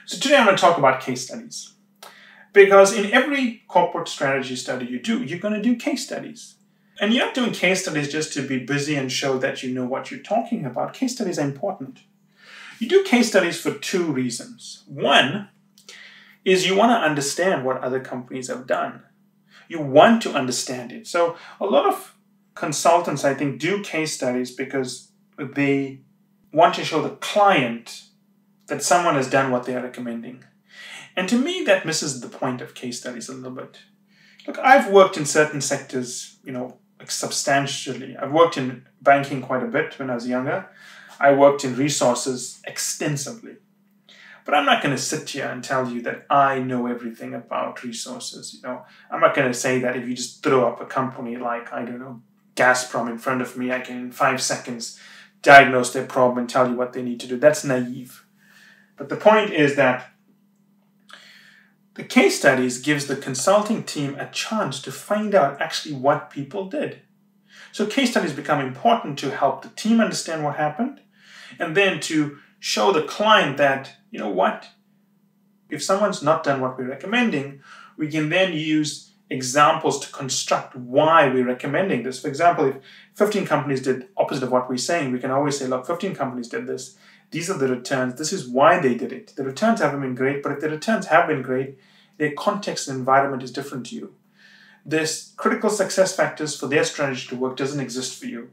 So today I'm going to talk about case studies. Because in every corporate strategy study you do, you're going to do case studies. And you're not doing case studies just to be busy and show that you know what you're talking about. Case studies are important. You do case studies for two reasons. One is you want to understand what other companies have done. You want to understand it. So a lot of consultants, I think, do case studies because they want to show the client that someone has done what they are recommending. And to me, that misses the point of case studies a little bit. Look, I've worked in certain sectors, like substantially. I've worked in banking quite a bit when I was younger. I worked in resources extensively. But I'm not going to sit here and tell you that I know everything about resources. I'm not going to say that if you just throw up a company like, I don't know, Gazprom in front of me, I can in 5 seconds diagnose their problem and tell you what they need to do. That's naive. But the point is that the case studies gives the consulting team a chance to find out actually what people did. So case studies become important to help the team understand what happened and then to show the client that, you know what, if someone's not done what we're recommending, we can then use examples to construct why we're recommending this. For example, if 15 companies did opposite of what we're saying, we can always say, look, 15 companies did this. These are the returns. This is why they did it. The returns haven't been great, but if the returns have been great, their context and environment is different to you. This critical success factors for their strategy to work doesn't exist for you.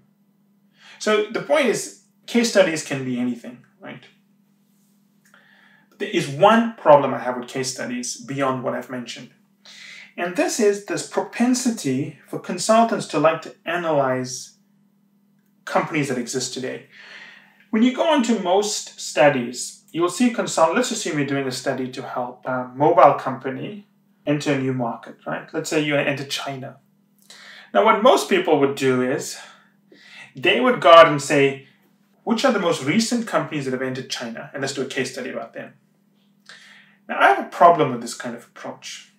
So the point is, case studies can be anything, right? There is one problem I have with case studies beyond what I've mentioned. And this is this propensity for consultants to like to analyze companies that exist today. When you go into most studies, you'll see consultants, let's assume you're doing a study to help a mobile company enter a new market, right? Let's say you enter China. Now, what most people would do is they would go out and say, which are the most recent companies that have entered China? And let's do a case study about them. Now, I have a problem with this kind of approach.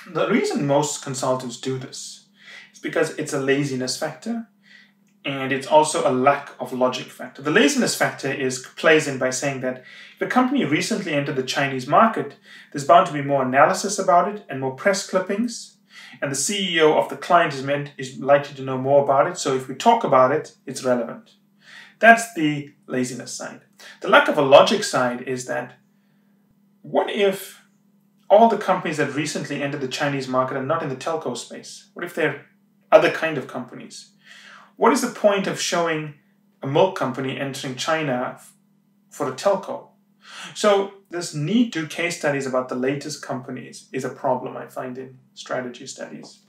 The reason most consultants do this is because it's a laziness factor and it's also a lack of logic factor. The laziness factor plays in by saying that if a company recently entered the Chinese market, there's bound to be more analysis about it and more press clippings, and the CEO of the client is likely to know more about it, so if we talk about it, it's relevant. That's the laziness side. The lack of a logic side is that what if all the companies that recently entered the Chinese market are not in the telco space? What if they're other kind of companies? What is the point of showing a milk company entering China for a telco? So this need to do case studies about the latest companies is a problem I find in strategy studies.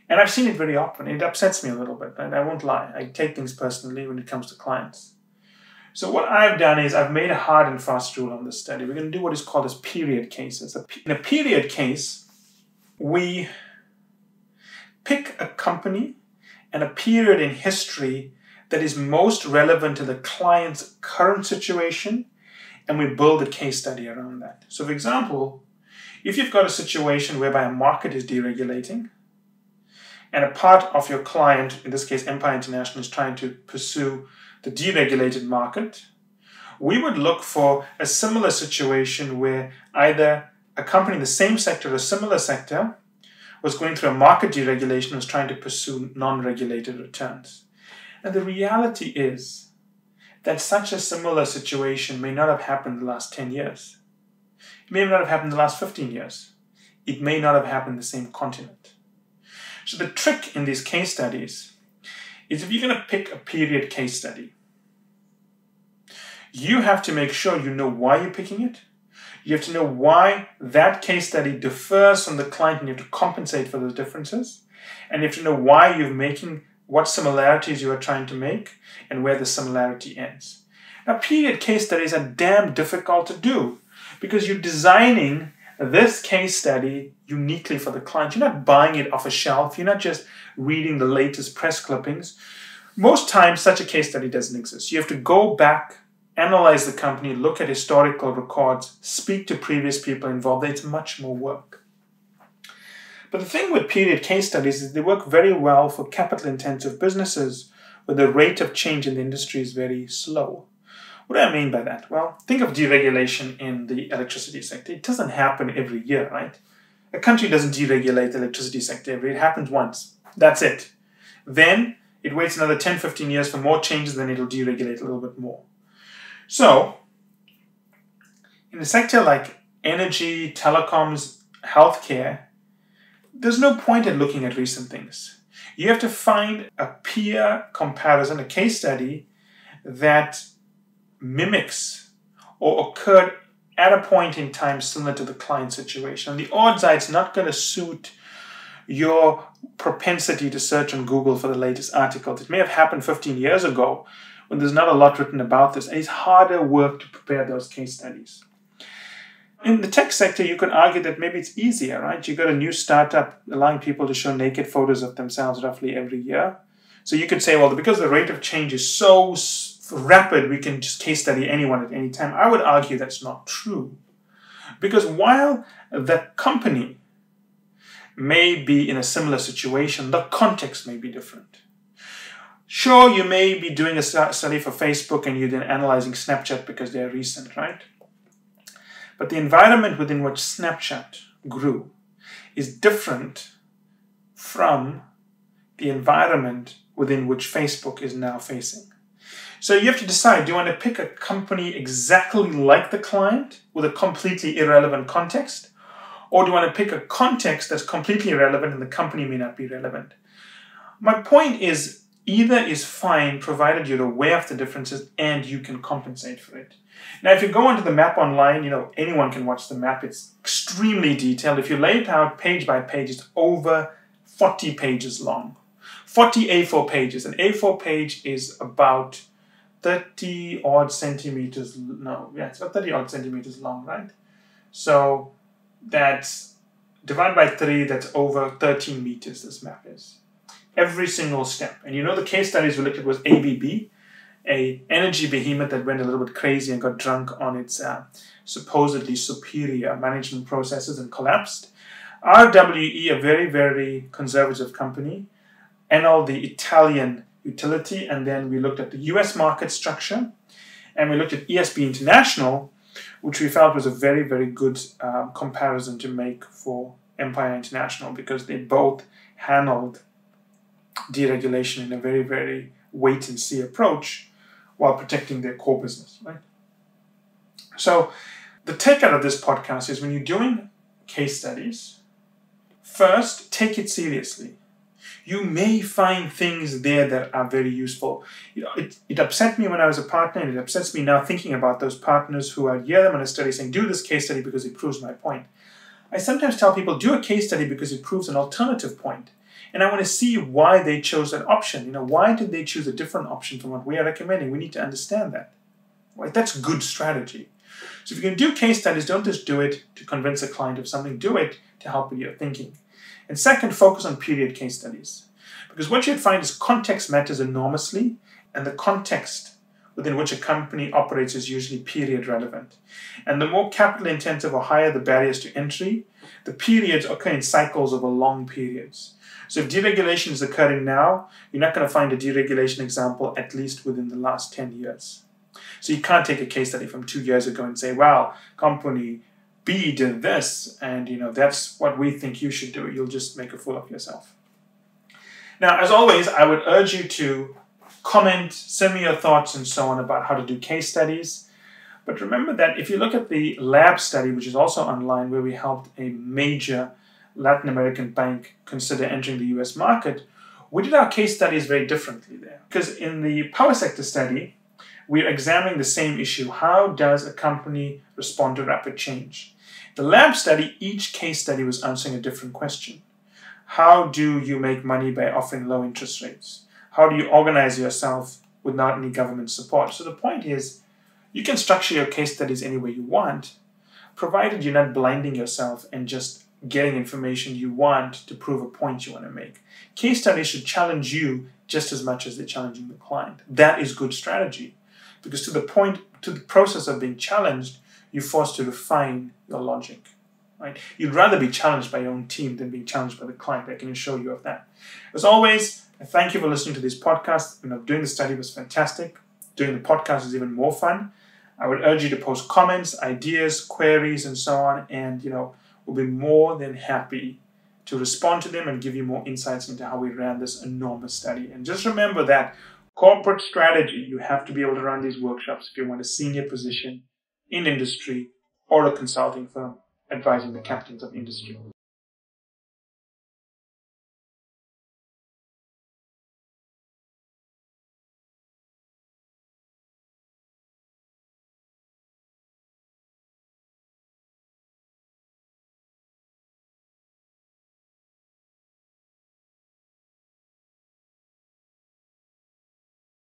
And I've seen it very often. It upsets me a little bit, and I won't lie. I take things personally when it comes to clients. So what I've done is I've made a hard and fast rule on this study. We're going to do what is called as period cases. In a period case, we pick a company and a period in history that is most relevant to the client's current situation, and we build a case study around that. So for example, if you've got a situation whereby a market is deregulating, and a part of your client, in this case Empire International, is trying to pursue the deregulated market, we would look for a similar situation where either a company in the same sector or a similar sector was going through a market deregulation and was trying to pursue non-regulated returns. And the reality is that such a similar situation may not have happened in the last 10 years. It may not have happened in the last 15 years. It may not have happened in the same continent. So the trick in these case studies is if you're going to pick a period case study, you have to make sure you know why you're picking it. You have to know why that case study differs from the client, and you have to compensate for those differences. And you have to know why you're making, what similarities you are trying to make, and where the similarity ends. Now, period case studies are damn difficult to do because you're designing this case study uniquely for the client. You're not buying it off a shelf. You're not just reading the latest press clippings. Most times, such a case study doesn't exist. You have to go back, analyze the company, look at historical records, speak to previous people involved. It's much more work. But the thing with period case studies is they work very well for capital-intensive businesses where the rate of change in the industry is very slow. What do I mean by that? Well, think of deregulation in the electricity sector. It doesn't happen every year, right? A country doesn't deregulate the electricity sector every year. It happens once. That's it. Then it waits another 10, 15 years for more changes, then it'll deregulate a little bit more. So, in a sector like energy, telecoms, healthcare, there's no point in looking at recent things. You have to find a peer comparison, a case study that mimics or occurred at a point in time similar to the client situation. And the odds are it's not going to suit your propensity to search on Google for the latest articles. It may have happened 15 years ago when there's not a lot written about this. And it's harder work to prepare those case studies. In the tech sector, you could argue that maybe it's easier, right? You got a new startup allowing people to show naked photos of themselves roughly every year. So you could say, well, because the rate of change is so rapid, we can just case study anyone at any time. I would argue that's not true. Because while the company may be in a similar situation, the context may be different. Sure, you may be doing a study for Facebook and you're then analyzing Snapchat because they're recent, right? But the environment within which Snapchat grew is different from the environment within which Facebook is now facing. So you have to decide, do you want to pick a company exactly like the client with a completely irrelevant context? Or do you want to pick a context that's completely irrelevant and the company may not be relevant? My point is, either is fine provided you're aware of the differences and you can compensate for it. Now, if you go onto the map online, anyone can watch the map. It's extremely detailed. If you lay it out page by page, it's over 40 pages long. 40 A4 pages. An A4 page is about 30 odd centimeters. It's about 30 odd centimeters long, right? So that's divided by 3, that's over 13 meters this map is. Every single step. And the case studies we looked at was ABB, a energy behemoth that went a little bit crazy and got drunk on its supposedly superior management processes and collapsed. RWE, a very, very conservative company. Enel, the Italian utility. And then we looked at the US market structure. And we looked at ESB International, which we felt was a very, very good comparison to make for Empire International because they both handled deregulation in a very, very wait-and-see approach while protecting their core business, right? So the takeout of this podcast is when you're doing case studies, first, take it seriously. You may find things there that are very useful. It upset me when I was a partner, and it upsets me now thinking about those partners who I hear them in a study saying, do this case study because it proves my point. I sometimes tell people, do a case study because it proves an alternative point. And I want to see why they chose that option. Why did they choose a different option from what we are recommending? We need to understand that. Right? That's good strategy. So if you can do case studies, don't just do it to convince a client of something. Do it to help with your thinking. And second, focus on period case studies. Because what you'd find is context matters enormously, and the context within which a company operates is usually period relevant. And the more capital intensive or higher the barriers to entry, the periods occur in cycles over long periods. So if deregulation is occurring now, you're not going to find a deregulation example at least within the last 10 years. So you can't take a case study from 2 years ago and say, wow, company B did this, and that's what we think you should do. You'll just make a fool of yourself. Now, as always, I would urge you to comment, send me your thoughts and so on about how to do case studies. But remember that if you look at the lab study, which is also online, where we helped a major Latin American bank consider entering the US market, we did our case studies very differently there. Because in the power sector study, we're examining the same issue. How does a company respond to rapid change? The lab study, each case study was answering a different question. How do you make money by offering low interest rates? How do you organize yourself without any government support? So the point is, you can structure your case studies any way you want, provided you're not blinding yourself and just getting information you want to prove a point you want to make. Case studies should challenge you just as much as they're challenging the client. That is good strategy. Because to the process of being challenged, you're forced to refine your logic. Right? You'd rather be challenged by your own team than being challenged by the client. I can assure you of that. As always, I thank you for listening to this podcast. Doing the study was fantastic. doing the podcast is even more fun. I would urge you to post comments, ideas, queries, and so on, and we'll be more than happy to respond to them and give you more insights into how we ran this enormous study. And just remember that corporate strategy, you have to be able to run these workshops if you want a senior position in industry or a consulting firm advising the captains of industry.